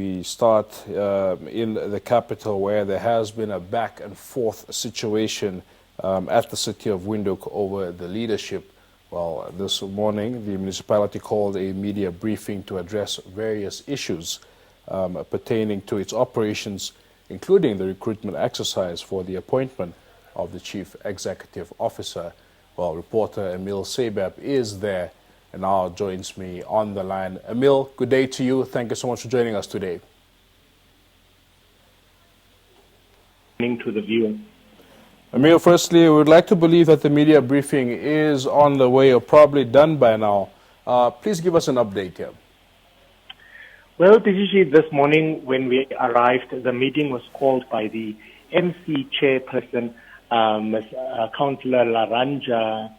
we start in the capital, where there has been a back and forth situation at the city of Windhoek over the leadership. Well, this morning, the municipality called a media briefing to address various issues pertaining to its operations, including the recruitment exercise for the appointment of the Chief Executive Officer. Well, reporter Emil Sebab is there and now joins me on the line. Emil, good day to you. Thank you so much for joining us today. To the viewers. Emil, firstly, we would like to believe that the media briefing is on the way or probably done by now. Please give us an update here. Well, Dijishi, this morning when we arrived, the meeting was called by the MC chairperson, Councillor Laranja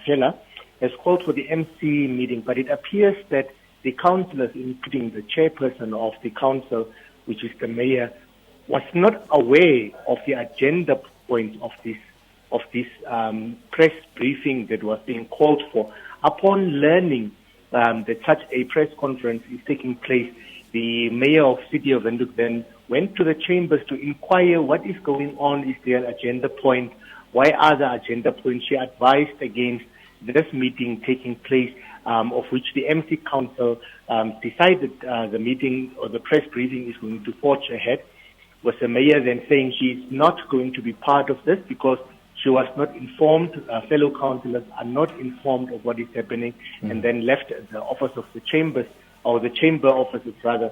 Fela, has called for the MC meeting, but it appears that the councillors, including the chairperson of the council, which is the mayor, was not aware of the agenda points of this press briefing that was being called for. Upon learning that such a press conference is taking place, the mayor of City of Windhoek then went to the chambers to inquire what is going on, is there an agenda point, why are the agenda points. She advised against this meeting taking place, of which the MC Council decided the meeting or the press briefing is going to forge ahead, was the mayor then saying she's not going to be part of this because she was not informed, fellow councillors are not informed of what is happening, and then left the office of the chambers, or the chamber offices rather.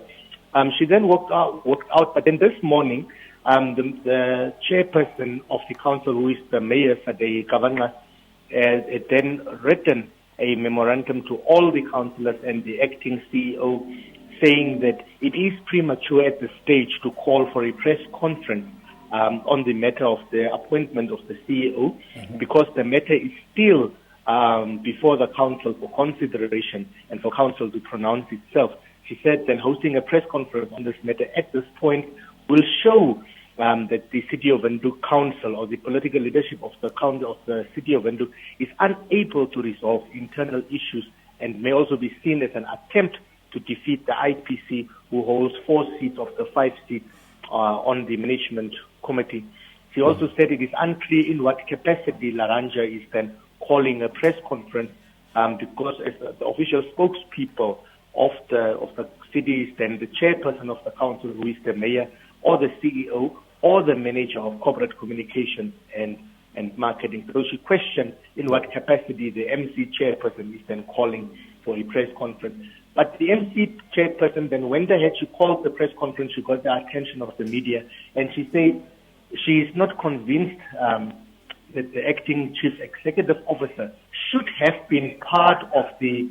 She then walked out, but then this morning, the chairperson of the council, who is the mayor, Sadei Kavanga, had then written a memorandum to all the councillors and the acting CEO saying that it is premature at this stage to call for a press conference on the matter of the appointment of the CEO, because the matter is still before the council for consideration and for council to pronounce itself. She said then hosting a press conference on this matter at this point will show that the City of Windhoek Council, or the political leadership of the council of the City of Windhoek, is unable to resolve internal issues, and may also be seen as an attempt to defeat the IPC, who holds 4 seats of the 5 seats on the management committee. She also said it is unclear in what capacity Laranja is then calling a press conference, because as the official spokespeople of the city is then the chairperson of the council, who is the mayor, or the CEO, or the manager of corporate communication and marketing. So she questioned in what capacity the MC chairperson is then calling for a press conference. But the MC chairperson then went ahead, she called the press conference, she got the attention of the media, and she said she is not convinced that the acting chief executive officer should have been part of the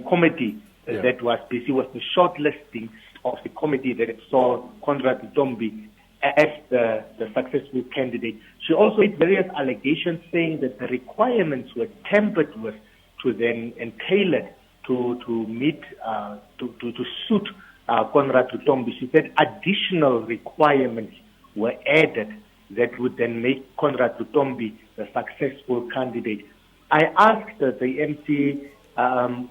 committee that was busy with the shortlisting of the committee that saw Conrad Lutombi as the successful candidate. She also made various allegations saying that the requirements were tampered with to then and tailored to meet to suit Conrad Lutombi. She said additional requirements were added that would then make Conrad Lutombi the successful candidate. I asked the MC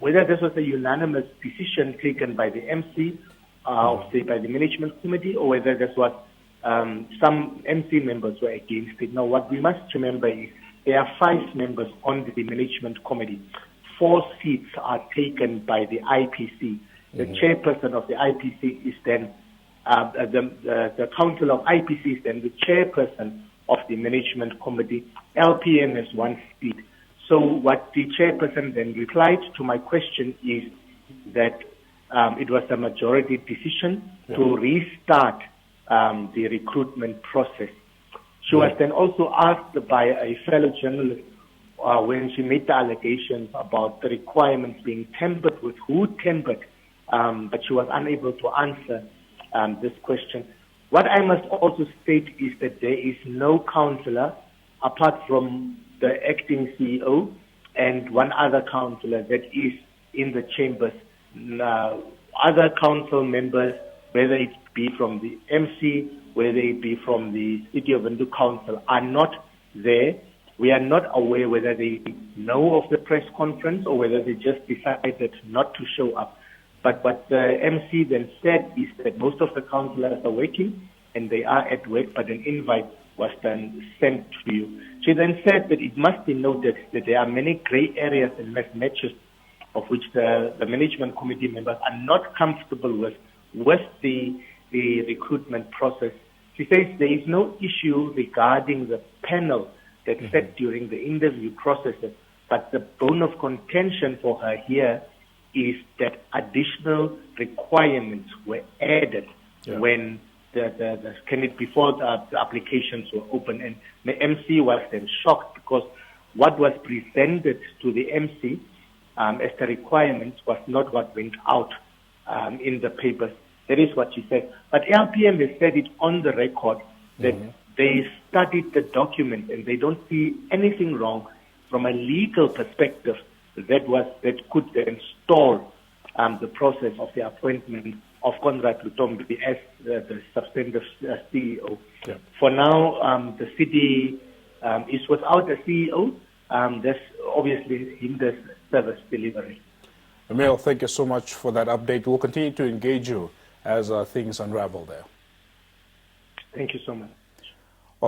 whether this was a unanimous decision taken by the MC, by the management committee, or whether this was some MC members were against it. Now, what we must remember is there are 5 members on the management committee. 4 seats are taken by the IPC. The chairperson of the IPC is then, the council of IPC is then the chairperson of the management committee. LPM has 1 seat. So what the chairperson then replied to my question is that it was a majority decision to restart the recruitment process. She was then also asked by a fellow journalist when she made the allegations about the requirements being tampered with, who tampered, but she was unable to answer this question. What I must also state is that there is no councillor, apart from the acting CEO and 1 other councillor, that is in the chambers. Other council members, whether it be from the MC, whether it be from the City of Windhoek Council, are not there. We are not aware whether they know of the press conference or whether they just decided not to show up. But what the MC then said is that most of the councillors are working and they are at work, but an invite was then sent to you. She then said that it must be noted that there are many grey areas and mismatches of which the management committee members are not comfortable with the recruitment process. She says there is no issue regarding the panel that sat during the interview processes, but the bone of contention for her here is that additional requirements were added when the candidate before the applications were open, and the MC was then shocked because what was presented to the MC as the requirements was not what went out in the papers. That is what she said. But LPM has said it on the record that they studied the document and they don't see anything wrong from a legal perspective that could then stall the process of the appointment of Conrad Lutombi as the substantive CEO. Yeah. For now, the city is without a CEO. This obviously hinders service delivery. Emil, thank you so much for that update. We'll continue to engage you as things unravel there. Thank you so much.